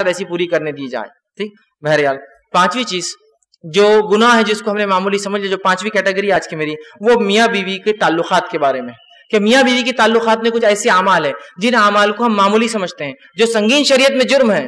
ایسی پوری کرنے دی جائے. ٹھیک. بہرحال پانچویں چیز جو گناہ ہے جس کو ہم نے معمولی سمجھ لیا، جو پانچویں کیٹیگری آج کی میری، وہ میاں بیوی کے تعلقات کے بارے میں، کہ میاں بیوی کے تعلقات میں کچھ ایسے اعمال ہیں جن اعمال کو ہم معمولی سمجھتے ہیں، جو سنگین شریعت میں جرم ہے.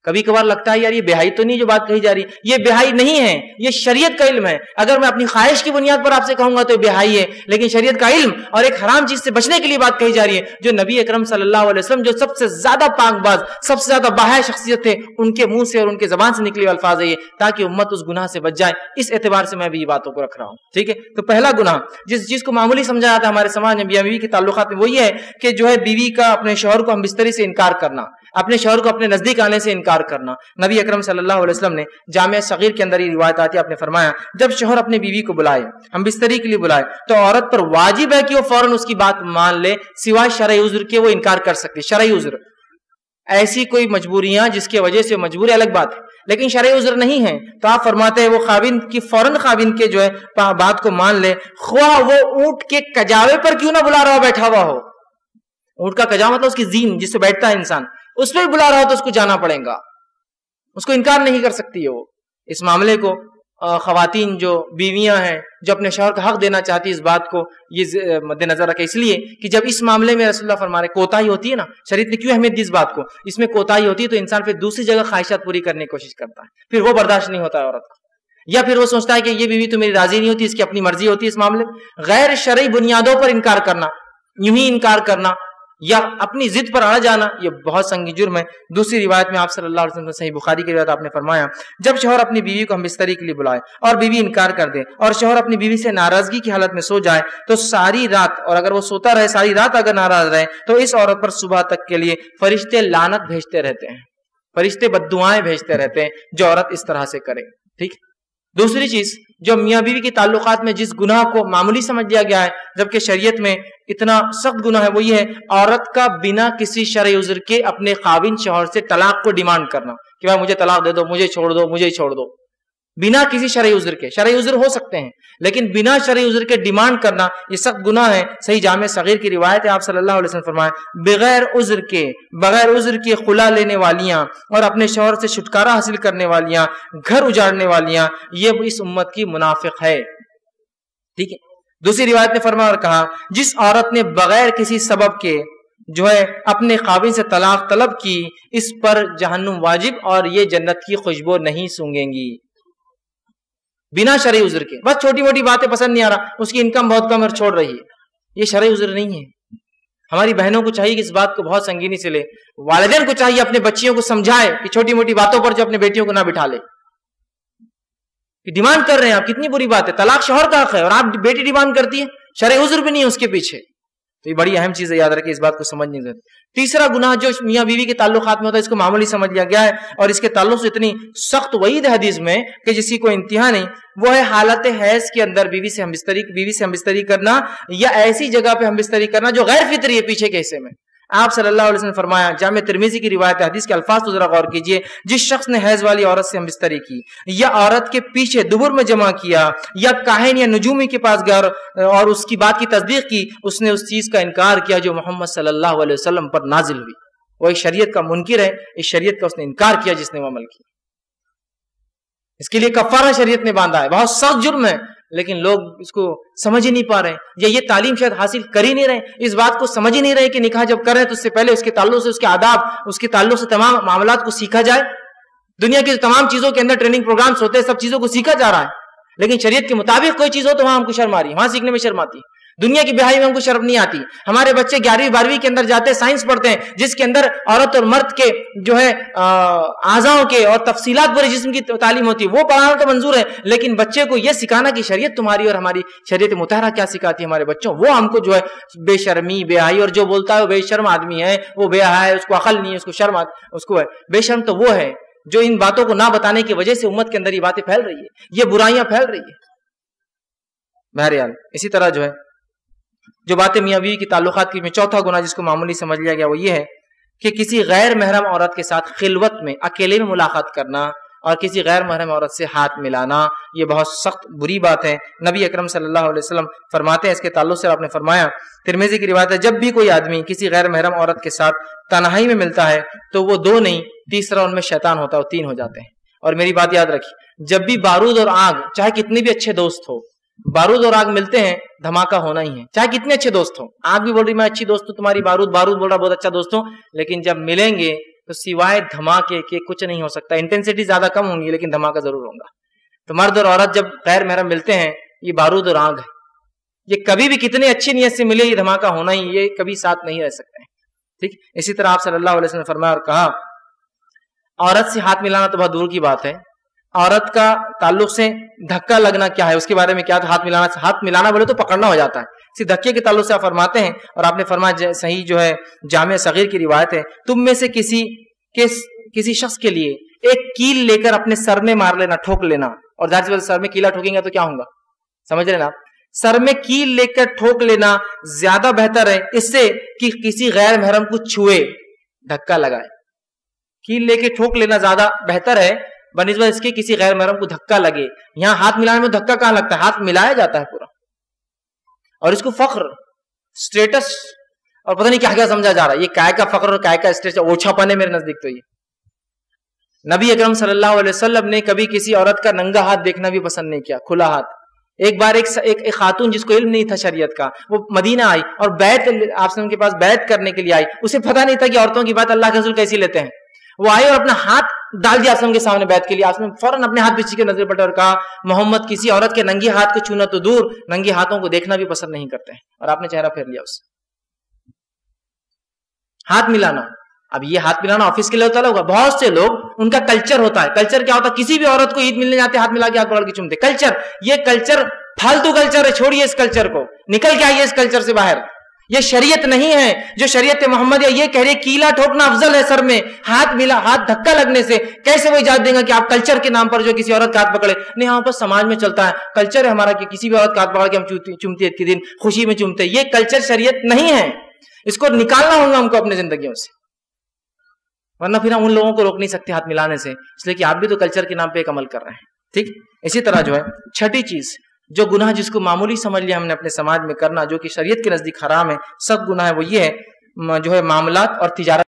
کبھی کبھار لگتا ہے یار یہ بہائی تو نہیں جو بات کہی جا رہی، یہ بہائی نہیں ہے، یہ شریعت کا علم ہے. اگر میں اپنی خواہش کی بنیاد پر آپ سے کہوں گا تو یہ بہائی ہے، لیکن شریعت کا علم اور ایک حرام چیز سے بچنے کے لیے بات کہی جا رہی ہے. جو نبی اکرم صلی اللہ علیہ وسلم جو سب سے زیادہ پاک باز، سب سے زیادہ باحیا شخصیت تھے، ان کے منہ سے اور ان کے زبان سے نکلے الفاظ ہے یہ، تاکہ امت اس گناہ سے بچ جائے. اس اعتبار سے میں بھی یہ باتوں کو رکھ رہا ہوں. ٹھیک ہے. تو پہلا گناہ جس چیز کو معمولی سمجھا جاتا ہے ہمارے سماج میں میاں بیوی کے تعلقات میں، وہ یہ ہے کہ جو ہے بیوی کا اپنے شوہر کو ہم بستری سے انکار کرنا، اپنے شوہر کو اپنے نزدیک آنے سے انکار کرنا. نبی اکرم صلی اللہ علیہ وسلم نے جامع صغیر کے اندر یہ روایت آتی ہے، آپ نے فرمایا جب شوہر اپنے بیوی کو بلائے، ہم بستری کے لیے بلائے، تو عورت پر واجب ہے کہ وہ فوراً اس کی بات مان لے، سوائے شرعی عذر کے وہ انکار کر سکتی. شرعی عذر، ایسی کوئی مجبوریاں جس کی وجہ سے مجبوری الگ بات ہے، لیکن شرعی عذر نہیں ہے تو آپ فرماتے ہیں وہ خاوند کی فوراً خاوند کے جو ہے بات کو مان لے، خواہ وہ اونٹ کے کجاوے پر کیوں نہ بلا رہا ہو، بیٹھا ہوا ہو. اونٹ کا کجاوا مطلب اس کی زین جس سے بیٹھتا ہے انسان، اس پہ بھی بلا رہا ہو تو اس کو جانا پڑے گا، اس کو انکار نہیں کر سکتی ہے وہ. اس معاملے کو خواتین جو بیویاں ہیں جو اپنے شوہر کا حق دینا چاہتی اس بات کو یہ مد نظر رکھے، اس لیے کہ جب اس معاملے میں رسول اللہ فرما رہے کوتاہی ہوتی ہے نا، شریعت نے کیوں اہمیت دی اس بات کو، اس میں کوتاہی ہوتی ہے تو انسان پھر دوسری جگہ خواہشات پوری کرنے کی کوشش کرتا ہے، پھر وہ برداشت نہیں ہوتا ہے عورت کا، یا پھر وہ سوچتا ہے کہ یہ بیوی تو میری راضی نہیں ہوتی، اس کی اپنی مرضی ہوتی ہے. اس معاملے میں غیر شرعی بنیادوں پر انکار کرنا، یوں ہی انکار کرنا یا اپنی ضد پر اڑ جانا، یہ بہت سنگین جرم ہے. دوسری روایت میں آپ صلی اللہ علیہ وسلم صحیح بخاری کی روایت آپ نے فرمایا جب شوہر اپنی بیوی کو ہم بستری کے لیے بلائے اور بیوی انکار کر دے اور شوہر اپنی بیوی سے ناراضگی کی حالت میں سو جائے تو ساری رات، اور اگر وہ سوتا رہے ساری رات اگر ناراض رہے تو اس عورت پر صبح تک کے لیے فرشتے لعنت بھیجتے رہتے ہیں، فرشتے بددعائیں بھیجتے رہتے ہیں جو عورت اس طرح سے کرے. ٹھیک. دوسری چیز جو میاں بیوی کے تعلقات میں جس گناہ کو معمولی سمجھ لیا گیا ہے جبکہ شریعت میں اتنا سخت گناہ ہے، وہ یہ ہے عورت کا بنا کسی شرعی عذر کے اپنے خاوند شوہر سے طلاق کو ڈیمانڈ کرنا کہ بھائی مجھے طلاق دے دو، مجھے چھوڑ دو، مجھے چھوڑ دو، بنا کسی شرعی عذر کے. شرعی عذر ہو سکتے ہیں لیکن بنا شرعی عذر کے ڈیمانڈ کرنا یہ سخت گناہ ہے. صحیح جامع صغیر کی روایت ہے، آپ صلی اللہ علیہ وسلم فرمائے بغیر عذر کے خلا لینے والیاں اور اپنے شوہر سے چھٹکارا حاصل کرنے والیاں، گھر اجاڑنے والیاں، یہ اس امت کی منافق ہے. ٹھیک ہے. دوسری روایت نے فرمایا اور کہا جس عورت نے بغیر کسی سبب کے جو ہے اپنے خاوند سے طلاق طلب کی اس پر جہنم واجب اور یہ جنت کی خوشبو نہیں سونگیں گی. بنا شرعی عذر کے، بس چھوٹی موٹی باتیں پسند نہیں آ رہا، اس کی انکم بہت کم اور چھوڑ رہی ہے، یہ شرعی عذر نہیں ہے. ہماری بہنوں کو چاہیے کہ اس بات کو بہت سنگینی سے لے، والدین کو چاہیے اپنے بچیوں کو سمجھائے کہ چھوٹی موٹی باتوں پر جو اپنے بیٹیوں کو نہ بٹھا لے. ڈیمانڈ کر رہے ہیں آپ، کتنی بری بات ہے، طلاق شوہر کا حق ہے اور آپ بیٹی ڈیمانڈ کرتی ہے، شرعی عذر بھی نہیں ہے اس کے پیچھے. تو یہ بڑی اہم چیز ہے، یاد رکھیں، اس بات کو سمجھنے ضرورت. تیسرا گناہ جو میاں بیوی کے تعلقات میں ہوتا ہے اس کو معمولی سمجھ لیا گیا ہے اور اس کے تعلق سے اتنی سخت وعید حدیث میں کہ جس کی کوئی انتہا نہیں، وہ ہے حالت حیض کے اندر بیوی سے ہم بستری کرنا یا ایسی جگہ پہ ہم بستری کرنا جو غیر فطری ہے پیچھے کے حصے میں. آپ صلی اللہ علیہ وسلم نے فرمایا، جامع ترمذی کی روایت حدیث کے الفاظ تو ذرا غور کیجئے، جس شخص نے حیض والی عورت سے ہم بستری کی یا عورت کے پیچھے دبر میں جمع کیا یا کاہن یا نجومی کے پاس گیا اور اس کی بات کی تصدیق کی، اس نے اس چیز کا انکار کیا جو محمد صلی اللہ علیہ وسلم پر نازل ہوئی. وہ ایک شریعت کا منکر ہے، اس شریعت کا اس نے انکار کیا جس نے وہ عمل کیا. اس کے لیے کفارہ شریعت نے باندھا ہے، بہت سخت جرم ہے، لیکن لوگ اس کو سمجھ ہی نہیں پا رہے ہیں یا یہ تعلیم شاید حاصل کر ہی نہیں رہے، اس بات کو سمجھ ہی نہیں رہے کہ نکاح جب کر رہے ہیں تو اس سے پہلے اس کے تعلق سے، اس کے آداب، اس کے تعلق سے تمام معاملات کو سیکھا جائے. دنیا کی تمام چیزوں کے اندر ٹریننگ پروگرامز ہوتے ہیں، سب چیزوں کو سیکھا جا رہا ہے، لیکن شریعت کے مطابق کوئی چیز ہو تو وہاں ہم کو شرم آ رہی ہے، وہاں سیکھنے میں شرم آتی ہے. دنیا کی بہائی میں ہم کو شرم نہیں آتی. ہمارے بچے 11ویں 12ویں کے اندر جاتے ہیں، سائنس پڑھتے ہیں جس کے اندر عورت اور مرد کے جو ہے اعضاءوں کے اور تفصیلات پورے جسم کی تعلیم ہوتی ہے، وہ پڑھانا تو منظور ہے، لیکن بچے کو یہ سکھانا کہ شریعت تمہاری اور ہماری شریعت مطہرہ کیا سکھاتی ہے ہمارے بچوں، وہ ہم کو جو ہے بے شرمی بے حیائی، اور جو بولتا ہے وہ بے شرم آدمی ہے، وہ بے حیا ہے، اس کو عقل نہیں ہے، اس کو شرم اس کو ہے. بے شرم تو وہ ہے جو ان باتوں کو نہ بتانے کی وجہ سے امت کے اندر یہ باتیں پھیل رہی ہے، یہ برائیاں پھیل رہی ہے. بہرحال اسی طرح جو ہے جو باتیں میاں بیوی کی تعلقات کی میں چوتھا گناہ جس کو معمولی سمجھ لیا گیا وہ یہ ہے کہ کسی غیر محرم عورت کے ساتھ خلوت میں اکیلے میں ملاقات کرنا اور کسی غیر محرم عورت سے ہاتھ ملانا یہ بہت سخت بری بات ہے۔ نبی اکرم صلی اللہ علیہ وسلم فرماتے ہیں اس کے تعلق سے آپ نے فرمایا، ترمذی کی روایت ہے، جب بھی کوئی آدمی کسی غیر محرم عورت کے ساتھ تنہائی میں ملتا ہے تو وہ 2 نہیں، تیسرا ان میں شیطان ہوتا ہے، وہ 3 ہو جاتے ہیں۔ اور میری بات یاد رکھیے، جب بھی بارود اور آگ، چاہے کتنے بھی اچھے دوست ہو، بارود اور آگ ملتے ہیں دھماکہ ہونا ہی ہے، چاہے کتنے اچھے دوست ہوں۔ آگ بھی بول رہی میں اچھی دوست ہوں تمہاری، بارود بول رہا بہت اچھا دوست ہوں، لیکن جب ملیں گے تو سوائے دھماکے کے کچھ نہیں ہو سکتا۔ انٹینسٹی زیادہ کم ہوں گی لیکن دھماکہ ضرور ہوگا۔ تو مرد اور عورت جب غیر محرم ملتے ہیں، یہ بارود اور آگ ہے، یہ کبھی بھی کتنے اچھی نیت سے ملے یہ دھماکہ ہونا ہی، یہ کبھی ساتھ نہیں رہ سکتے ہیں، ٹھیک۔ اسی طرح آپ صلی اللہ علیہ وسلم نے فرمایا اور کہا، عورت سے ہاتھ ملانا تو بہت دور کی بات ہے، عورت کا تعلق سے دھکا لگنا کیا ہے اس کے بارے میں کیا؟ ہاتھ ملانا بولے تو پکڑنا ہو جاتا ہے، اسی دھکے کے تعلق سے آپ فرماتے ہیں، اور آپ نے فرمایا صحیح جو ہے جامع صغیر کی روایت ہے، تم میں سے کسی شخص کے لیے ایک کیل لے کر اپنے سر میں مار لینا، ٹھوک لینا، اور ظاہر سی بات سر میں کیلا ٹھوکیں گے تو کیا ہوگا، سمجھ رہے نا؟ سر میں کیل لے کر ٹھوک لینا زیادہ بہتر ہے اس سے کہ کسی غیر محرم کو چھوئے، دھکا لگائے۔ کیل لے کے ٹھوک لینا زیادہ بہتر ہے بنسبت اس کے کسی غیر محرم کو دھکا لگے۔ یہاں ہاتھ ملانے میں دھکا کہاں لگتا ہے؟ ہاتھ ملایا جاتا ہے پورا، اور اس کو فخر، سٹیٹس اور پتہ نہیں کیا کیا سمجھا جا رہا ہے۔ یہ کائے کا فخر اور کائے کا سٹیٹس، اوچھا پن ہے میرے نزدیک۔ تو یہ نبی اکرم صلی اللہ علیہ وسلم نے کبھی کسی عورت کا ننگا ہاتھ دیکھنا بھی پسند نہیں کیا، کھلا ہاتھ۔ ایک بار ایک خاتون جس کو علم نہیں تھا شریعت کا، وہ مدینہ آئی اور بیعت آپ سے ان کے پاس بیعت کرنے کے لیے آئی، اسے پتہ نہیں تھا کہ عورتوں کی بات اللہ کے رسول کیسی لیتے ہیں۔ وہ آئی اور اپنا ہاتھ ڈال دیا آسم کے سامنے بیعت کے لیے، آسم فوراً اپنے ہاتھ پیچھے کے نظر پلٹے اور کہا، محمد کسی عورت کے ننگی ہاتھ کو چھونا تو دور، ننگی ہاتھوں کو دیکھنا بھی پسند نہیں کرتے ہیں، اور آپ نے چہرہ پھیر لیا اس سے۔ ہاتھ ملانا، اب یہ ہاتھ ملانا آفس کے لیے ہوتا ہوگا، بہت سے لوگ ان کا کلچر ہوتا ہے۔ کلچر کیا ہوتا ہے؟ کسی بھی عورت کو عید ملنے جاتے ہاتھ ملا کے ہاتھ پکڑ کے چومتے، کلچر۔ یہ کلچر فالتو کلچر ہے، چھوڑیے اس کلچر کو، نکل کے آئیے اس کلچر سے باہر۔ یہ شریعت نہیں ہے، جو شریعت محمد یہ کہہ رہے کیلا ٹھوکنا افضل ہے سر میں، ہاتھ دھکا لگنے سے کیسے وہ اجازت دیں گا کہ آپ کلچر کے نام پر جو کسی عورت کا ہاتھ پکڑے؟ نہیں، ہاں بس سماج میں چلتا ہے، کلچر ہے ہمارا کہ کسی بھی عورت کا ہاتھ پکڑ کے ہم چومتے عید کے دن خوشی میں چومتے۔ یہ کلچر شریعت نہیں ہے، اس کو نکالنا ہوگا ہم کو اپنے زندگیوں سے، ورنہ پھر ہم ان لوگوں کو روک نہیں سکتے ہاتھ ملانے سے، اس لیے کہ آپ بھی تو کلچر کے نام پہ ایک عمل کر رہے ہیں، ٹھیک۔ اسی طرح جو ہے چھٹی چیز، جو گناہ جس کو معمولی سمجھ لیا ہم نے اپنے سماج میں کرنا، جو کہ شریعت کے نزدیک حرام ہے، سب گناہ ہے، وہ یہ ہے جو ہے معاملات اور تجارت